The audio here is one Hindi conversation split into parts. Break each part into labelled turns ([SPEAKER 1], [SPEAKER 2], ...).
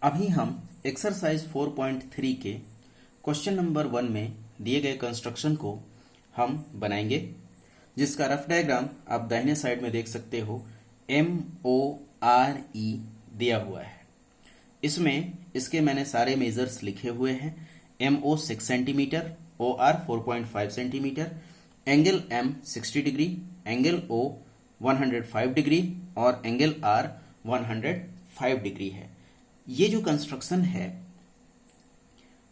[SPEAKER 1] अभी हम एक्सरसाइज 4.3 के क्वेश्चन नंबर 1 में दिए गए कंस्ट्रक्शन को हम बनाएंगे, जिसका रफ डायग्राम आप दाहिने साइड में देख सकते हो। MORE दिया हुआ है। इसमें इसके मैंने सारे मेजर्स लिखे हुए हैं। MO 6 centimetre, OR 4.5 centimetre, angle M 60 degree, angle O 105 degree और एंगल R 105 डिग्री है। ये जो कंस्ट्रक्शन है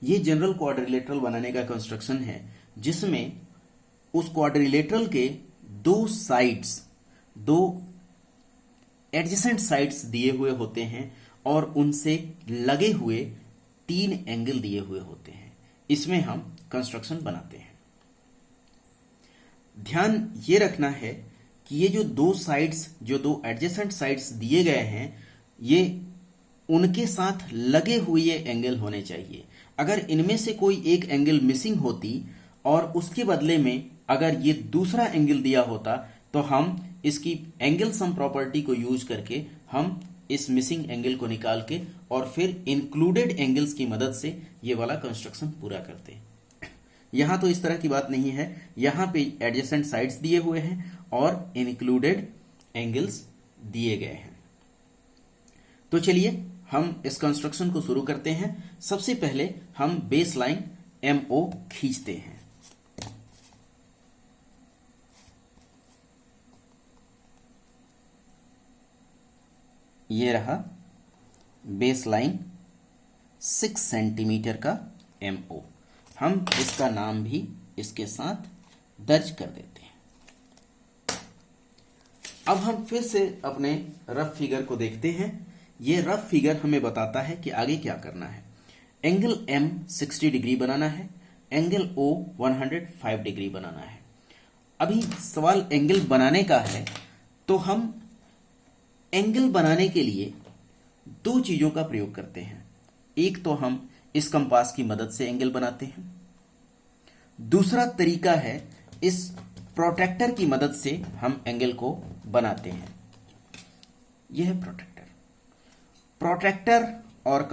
[SPEAKER 1] ये जनरल क्वाड्रिलेटरल बनाने का कंस्ट्रक्शन है, जिसमें उस क्वाड्रिलेटरल के दो एडजेसेंट साइड्स दिए हुए होते हैं और उनसे लगे हुए 3 एंगल दिए हुए होते हैं। इसमें हम कंस्ट्रक्शन बनाते हैं। ध्यान ये रखना है कि ये जो दो एडजेसेंट साइड्स दिए गए हैं, ये उनके साथ लगे हुए ये एंगल होने चाहिए। अगर इनमें से कोई एक एंगल मिसिंग होती और उसके बदले में अगर ये दूसरा एंगल दिया होता, तो हम इसकी एंगल सम प्रॉपर्टी को यूज करके हम इस मिसिंग एंगल को निकाल के और फिर इंक्लूडेड एंगल्स की मदद से ये वाला कंस्ट्रक्शन पूरा करते। यहां तो इस तरह की बात नहीं है। यहां पे एडजेसेंट साइड्स दिए हुए हैं और इंक्लूडेड एंगल्स दिए गए हैं। तो चलिए हम इस कंस्ट्रक्शन को शुरू करते हैं। सबसे पहले हम बेस लाइन MO खींचते हैं। ये रहा बेस लाइन 6 सेंटीमीटर का MO। हम इसका नाम भी इसके साथ दर्ज कर देते हैं। अब हम फिर से अपने रफ फिगर को देखते हैं। ये रफ फिगर हमें बताता है कि आगे क्या करना है। एंगल M 60 डिग्री बनाना है, एंगल O 105 डिग्री बनाना है। अभी सवाल एंगल बनाने का है, तो हम एंगल बनाने के लिए 2 चीजों का प्रयोग करते हैं। एक तो हम इस कंपास की मदद से एंगल बनाते हैं, दूसरा तरीका है इस प्रोट्रैक्टर की मदद से हम एंगल को बनाते हैं। यह है प्रोट्रैक्टर और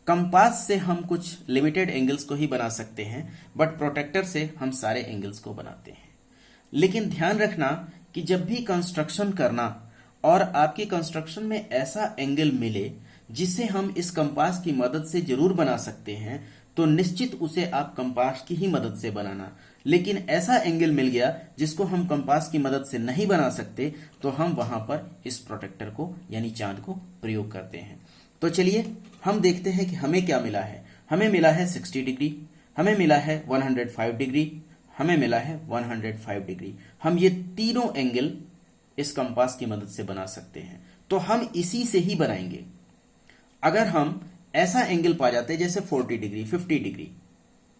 [SPEAKER 1] कंपास से हम कुछ लिमिटेड एंगल्स को ही बना सकते हैं, बट प्रोट्रैक्टर से हम सारे एंगल्स को बनाते हैं। लेकिन ध्यान रखना कि जब भी कंस्ट्रक्शन करना और आपके कंस्ट्रक्शन में ऐसा एंगल मिले जिसे हम इस कंपास की मदद से जरूर बना सकते हैं, तो निश्चित उसे आप कंपास की ही मदद से बनाना। लेकिन ऐसा एंगल मिल गया जिसको हम कंपास की मदद से नहीं बना सकते, तो हम वहां पर इस प्रोटेक्टर को यानी चांद को प्रयोग करते हैं। तो चलिए हम देखते हैं कि हमें क्या मिला है। हमें मिला है 60 डिग्री, हमें मिला है 105 डिग्री, हमें मिला है 105 डिग्री। हम ये तीनों एंगल इस कंपास की मदद से बना सकते हैं, तो हम इसी से ही बनाएंगे। अगर हम ऐसा एंगल पा जाते जैसे 40 डिग्री, 50 डिग्री,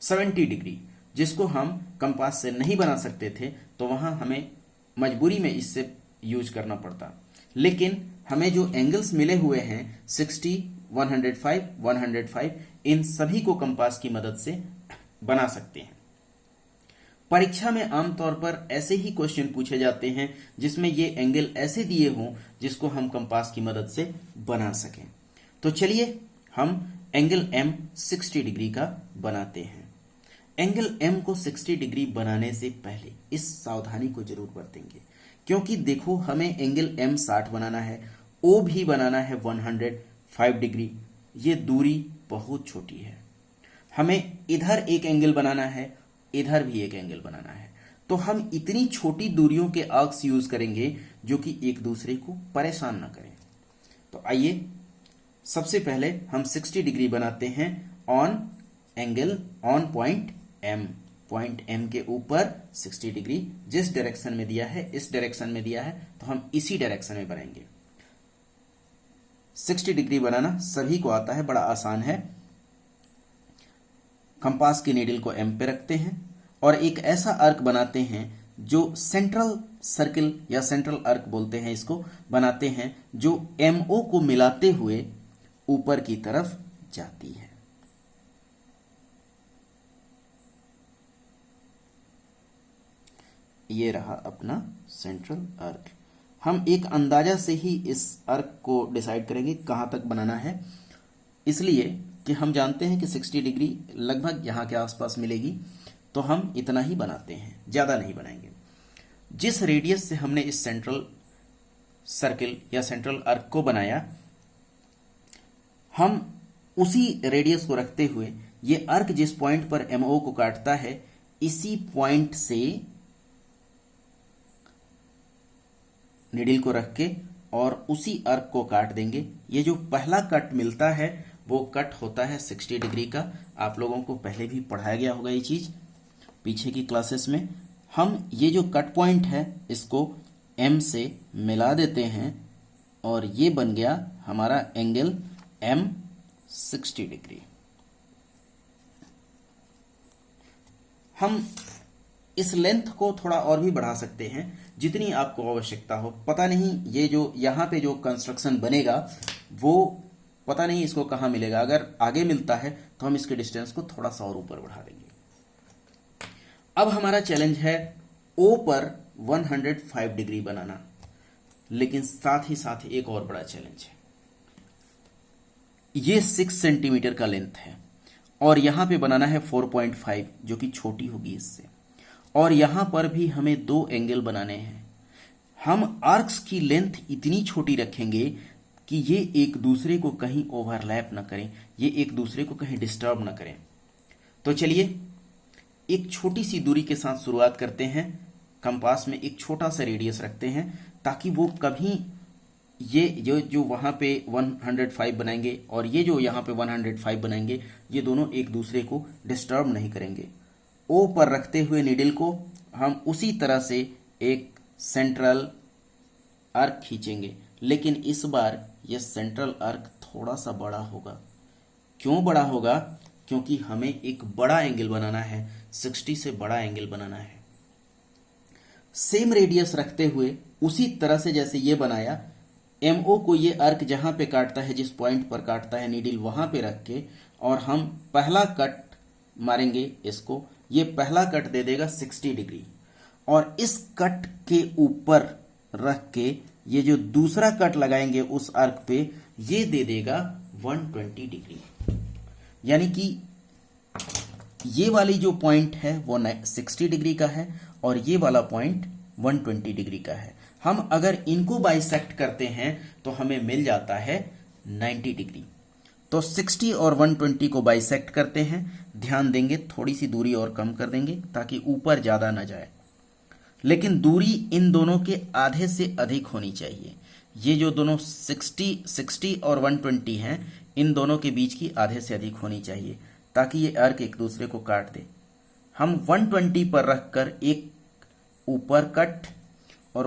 [SPEAKER 1] 70 डिग्री, जिसको हम कंपास से नहीं बना सकते थे, तो वहां हमें मजबूरी में इससे यूज करना पड़ता। लेकिन हमें जो एंगल्स मिले हुए हैं 60, 105, 105, इन सभी को कंपास की मदद से बना सकते हैं। परीक्षा में आमतौर पर ऐसे ही क्वेश्चन पूछे जाते हैं जिसमें ये एंगल ऐसे दिए हों जिसको हम कंपास की मदद से बना सकें। तो चलिए हम एंगल M 60 डिग्री का बनाते हैं। एंगल M को 60 डिग्री बनाने से पहले इस सावधानी को जरूर बरतेंगे, क्योंकि देखो हमें एंगल M 60 बनाना है, O भी बनाना है 105 डिग्री। ये दूरी बहुत छोटी है। हमें इधर एक एंगल बनाना है, इधर भी एक एंगल बनाना है, तो हम इतनी छोटी दूरियों के आर्क्स यूज करेंगे जो कि एक दूसरे को परेशान ना करें। तो आइए सबसे पहले हम 60 डिग्री बनाते हैं ऑन पॉइंट M के ऊपर 60 डिग्री जिस डायरेक्शन में दिया है, इस डायरेक्शन में दिया है, तो हम इसी डायरेक्शन में बनाएंगे। 60 डिग्री बनाना सभी को आता है, बड़ा आसान है। कंपास की नीडल को M पे रखते हैं और एक ऐसा आर्क बनाते हैं जो सेंट्रल सर्किल या सेंट्रल आर्क बोलते हैं, इसको बनाते हैं, जो MO को मिलाते हुए ऊपर की तरफ जाती है। ये रहा अपना सेंट्रल आर्क। हम एक अंदाजा से ही इस आर्क को डिसाइड करेंगे कहां तक बनाना है। इसलिए कि हम जानते हैं कि 60 डिग्री लगभग यहाँ के आसपास मिलेगी, तो हम इतना ही बनाते हैं, ज़्यादा नहीं बनाएंगे। जिस रेडियस से हमने इस सेंट्रल सर्किल या सेंट्रल आर्क को बनाया, हम उसी रेडियस को रखते हुए ये आर्क जिस पॉइंट पर MO को काटता है, इसी पॉइंट से नीडल को रख के और उसी आर्क को काट देंगे। ये जो पहला कट मिलता है वो कट होता है 60 डिग्री का। आप लोगों को पहले भी पढ़ाया गया होगा ये चीज़ पीछे की क्लासेस में। हम ये जो कट पॉइंट है इसको M से मिला देते हैं और ये बन गया हमारा एंगल M 60 डिग्री। हम इस लेंथ को थोड़ा और भी बढ़ा सकते हैं जितनी आपको आवश्यकता हो। पता नहीं ये जो यहाँ पे जो कंस्ट्रक्शन बनेगा वो पता नहीं इसको कहाँ मिलेगा। अगर आगे मिलता है तो हम इसके डिस्टेंस को थोड़ा सा और ऊपर बढ़ा देंगे। अब हमारा चैलेंज है O पर 105 डिग्री बनाना, लेकिन साथ ही साथ एक और बड़ा चैलेंज है। ये 6 सेंटीमीटर का लेंथ है और यहाँ पे बनाना है 4.5 जो कि छोटी होगी इससे, और यहाँ पर भी हमें 2 एंगल बनाने हैं। हम आर्क्स की लेंथ इतनी छोटी रखेंगे कि ये एक दूसरे को कहीं ओवरलैप ना करें, ये एक दूसरे को कहीं डिस्टर्ब ना करें। तो चलिए एक छोटी सी दूरी के साथ शुरुआत करते हैं। कंपास में एक छोटा सा रेडियस रखते हैं ताकि वो कभी ये जो वहाँ पे 105 बनाएंगे और ये जो यहाँ पे 105 बनाएंगे, ये दोनों एक दूसरे को डिस्टर्ब नहीं करेंगे। O पर रखते हुए नीडल को हम उसी तरह से एक सेंट्रल आर्क खींचेंगे, लेकिन इस बार यह सेंट्रल आर्क थोड़ा सा बड़ा होगा। क्यों बड़ा होगा? क्योंकि हमें एक बड़ा एंगल बनाना है, 60 से बड़ा एंगल बनाना है। सेम रेडियस रखते हुए उसी तरह से जैसे ये बनाया, MO को ये आर्क जहां पे काटता है, जिस पॉइंट पर काटता है नीडल, वहां पे रख के और हम पहला कट मारेंगे इसको। ये पहला कट दे देगा 60 डिग्री और इस कट के ऊपर रख के ये जो दूसरा कट लगाएंगे उस आर्क पे, ये दे देगा 120 डिग्री। यानी कि ये वाली जो पॉइंट है वो 60 डिग्री का है और ये वाला पॉइंट 120 डिग्री का है। हम अगर इनको बाइसेक्ट करते हैं तो हमें मिल जाता है 90 डिग्री। तो 60 और 120 को बाइसेक्ट करते हैं। ध्यान देंगे थोड़ी सी दूरी और कम कर देंगे ताकि ऊपर ज़्यादा ना जाए, लेकिन दूरी इन दोनों के आधे से अधिक होनी चाहिए। ये जो दोनों 60 और 120 हैं, इन दोनों के बीच की आधे से अधिक होनी चाहिए ताकि ये आर्क एक दूसरे को काट दे। हम 120 पर रखकर एक ऊपर कट और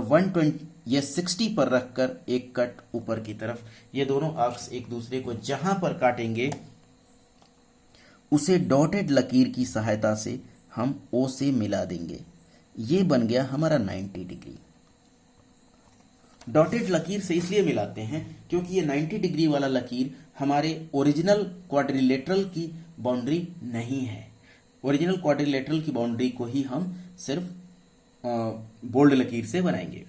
[SPEAKER 1] 60 पर रखकर एक कट ऊपर की तरफ, ये दोनों आर्क्स एक दूसरे को जहां पर काटेंगे उसे डॉटेड लकीर की सहायता से हम O से मिला देंगे। ये बन गया हमारा 90 डिग्री। डॉटेड लकीर से इसलिए मिलाते हैं क्योंकि ये 90 डिग्री वाला लकीर हमारे ओरिजिनल क्वाड्रिलेटरल की बाउंड्री नहीं है। ओरिजिनल क्वाड्रिलेटरल की बाउंड्री को ही हम सिर्फ बोल्ड लकीर से बनाएंगे।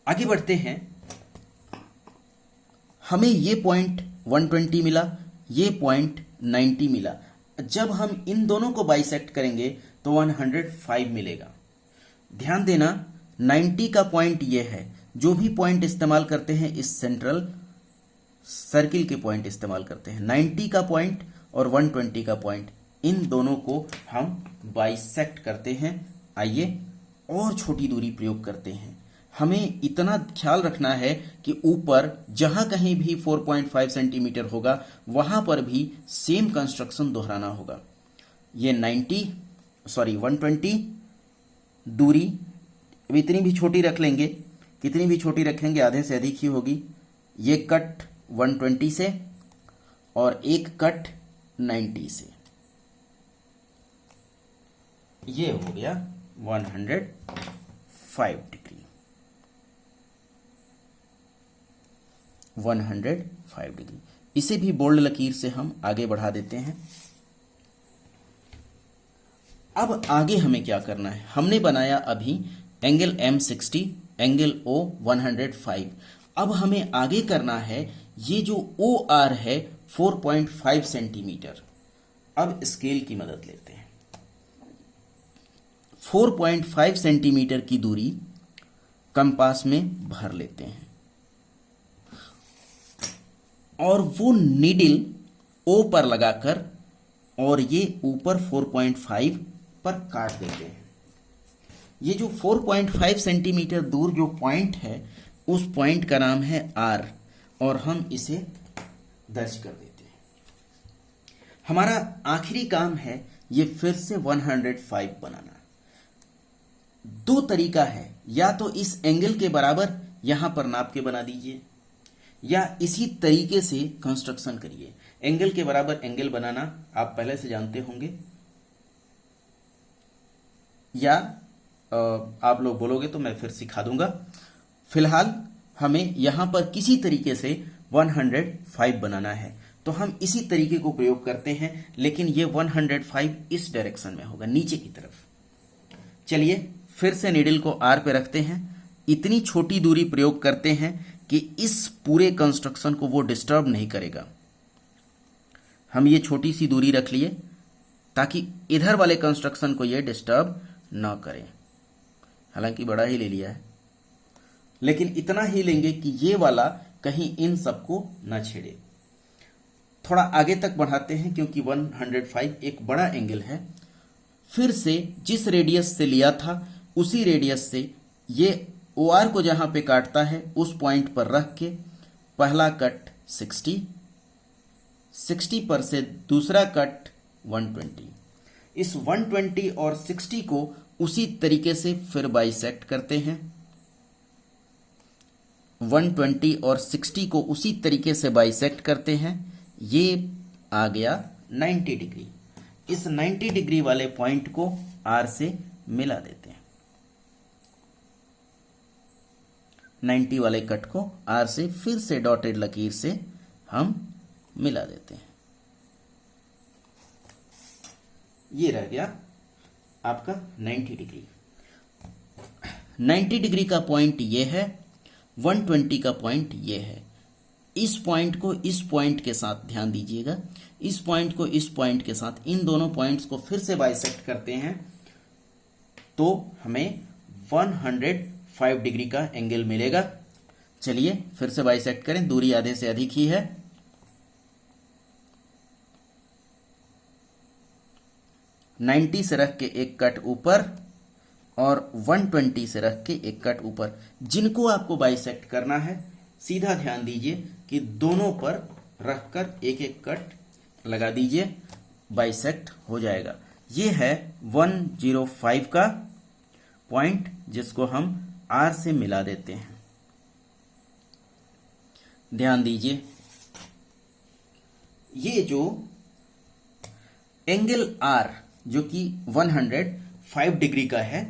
[SPEAKER 1] आगे बढ़ते हैं। हमें ये पॉइंट 120 मिला, ये पॉइंट 90 मिला। जब हम इन दोनों को बाइसेक्ट करेंगे तो 105 मिलेगा। ध्यान देना 90 का पॉइंट ये है। जो भी पॉइंट इस्तेमाल करते हैं इस सेंट्रल सर्किल के पॉइंट इस्तेमाल करते हैं। 90 का पॉइंट और 120 का पॉइंट, इन दोनों को हम बाइसेक्ट करते हैं। आइए और छोटी दूरी प्रयोग करते हैं। हमें इतना ख्याल रखना है कि ऊपर जहां कहीं भी 4.5 सेंटीमीटर होगा वहां पर भी सेम कंस्ट्रक्शन दोहराना होगा। ये 120 दूरी इतनी भी छोटी रख लेंगे, कितनी भी छोटी रखेंगे आधे से अधिक ही होगी। ये कट 120 से और एक कट 90 से, ये हो गया 105 डिग्री। 105 डिग्री। इसे भी बोल्ड लकीर से हम आगे बढ़ा देते हैं। अब आगे हमें क्या करना है? हमने बनाया अभी एंगल M 60, एंगल O 105। अब हमें आगे करना है ये जो ओ आर है 4.5 सेंटीमीटर। अब स्केल की मदद लेते हैं। 4.5 सेंटीमीटर की दूरी कंपास में भर लेते हैं और वो नीडल ओ पर लगाकर और ये ऊपर 4.5 पर काट देते हैं। ये जो 4.5 सेंटीमीटर दूर जो पॉइंट है उस पॉइंट का नाम है आर और हम इसे दर्ज कर देते हैं। हमारा आखिरी काम है ये फिर से 105 बनाना। दो तरीका है, या तो इस एंगल के बराबर यहां पर नाप के बना दीजिए या इसी तरीके से कंस्ट्रक्शन करिए। एंगल के बराबर एंगल बनाना आप पहले से जानते होंगे, या आप लोग बोलोगे तो मैं फिर सिखा दूंगा। फिलहाल हमें यहां पर किसी तरीके से 105 बनाना है तो हम इसी तरीके को प्रयोग करते हैं, लेकिन ये 105 इस डायरेक्शन में होगा, नीचे की तरफ। चलिए फिर से नीडल को आर पे रखते हैं, इतनी छोटी दूरी प्रयोग करते हैं कि इस पूरे कंस्ट्रक्शन को वो डिस्टर्ब नहीं करेगा। हम ये छोटी सी दूरी रख लिए ताकि इधर वाले कंस्ट्रक्शन को ये डिस्टर्ब ना करें। हालांकि बड़ा ही ले लिया है, लेकिन इतना ही लेंगे कि ये वाला कहीं इन सबको ना छेड़े। थोड़ा आगे तक बढ़ाते हैं क्योंकि 105 एक बड़ा एंगल है। फिर से जिस रेडियस से लिया था उसी रेडियस से ये ओ आर को जहां पे काटता है उस पॉइंट पर रख के पहला कट 60 पर से दूसरा कट 120। इस 120 और 60 को उसी तरीके से फिर बाइसेक्ट करते हैं। 120 और 60 को उसी तरीके से बाइसेक्ट करते हैं। ये आ गया 90 डिग्री। इस 90 डिग्री वाले पॉइंट को आर से मिला देते हैं। 90 वाले कट को आर से फिर से डॉटेड लकीर से हम मिला देते हैं। ये रह गया आपका 90 डिग्री। 90 डिग्री का पॉइंट ये है, 120 का पॉइंट ये है। इस पॉइंट को इस पॉइंट के साथ, ध्यान दीजिएगा, इस पॉइंट को इस पॉइंट के साथ, इन दोनों पॉइंट्स को फिर से बाइसेक्ट करते हैं तो हमें 105 डिग्री का एंगल मिलेगा। चलिए फिर से बाइसेक्ट करें, दूरी आधे से अधिक ही है। नाइन्टी से रख के एक कट ऊपर और 120 से रख के एक कट ऊपर। जिनको आपको बाइसेक्ट करना है सीधा ध्यान दीजिए कि दोनों पर रखकर एक एक कट लगा दीजिए, बाइसेक्ट हो जाएगा। ये है 105 का पॉइंट जिसको हम आर से मिला देते हैं। ध्यान दीजिए, ये जो एंगल आर जो कि 105 डिग्री का है,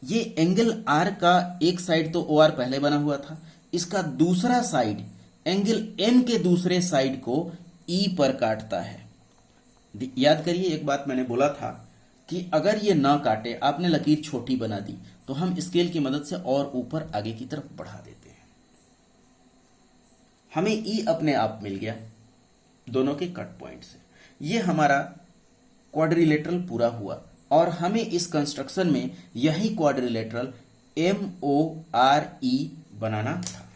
[SPEAKER 1] ये एंगल आर का एक साइड तो ओ आर पहले बना हुआ था, इसका दूसरा साइड एंगल एम के दूसरे साइड को ई पर काटता है। याद करिए, एक बात मैंने बोला था कि अगर ये ना काटे, आपने लकीर छोटी बना दी तो हम स्केल की मदद से और ऊपर आगे की तरफ बढ़ा देते हैं। हमें ई अपने आप मिल गया दोनों के कट पॉइंट से। ये हमारा क्वाड्रिलेटरल पूरा हुआ और हमें इस कंस्ट्रक्शन में यही क्वाड्रिलेटरल MORE बनाना था।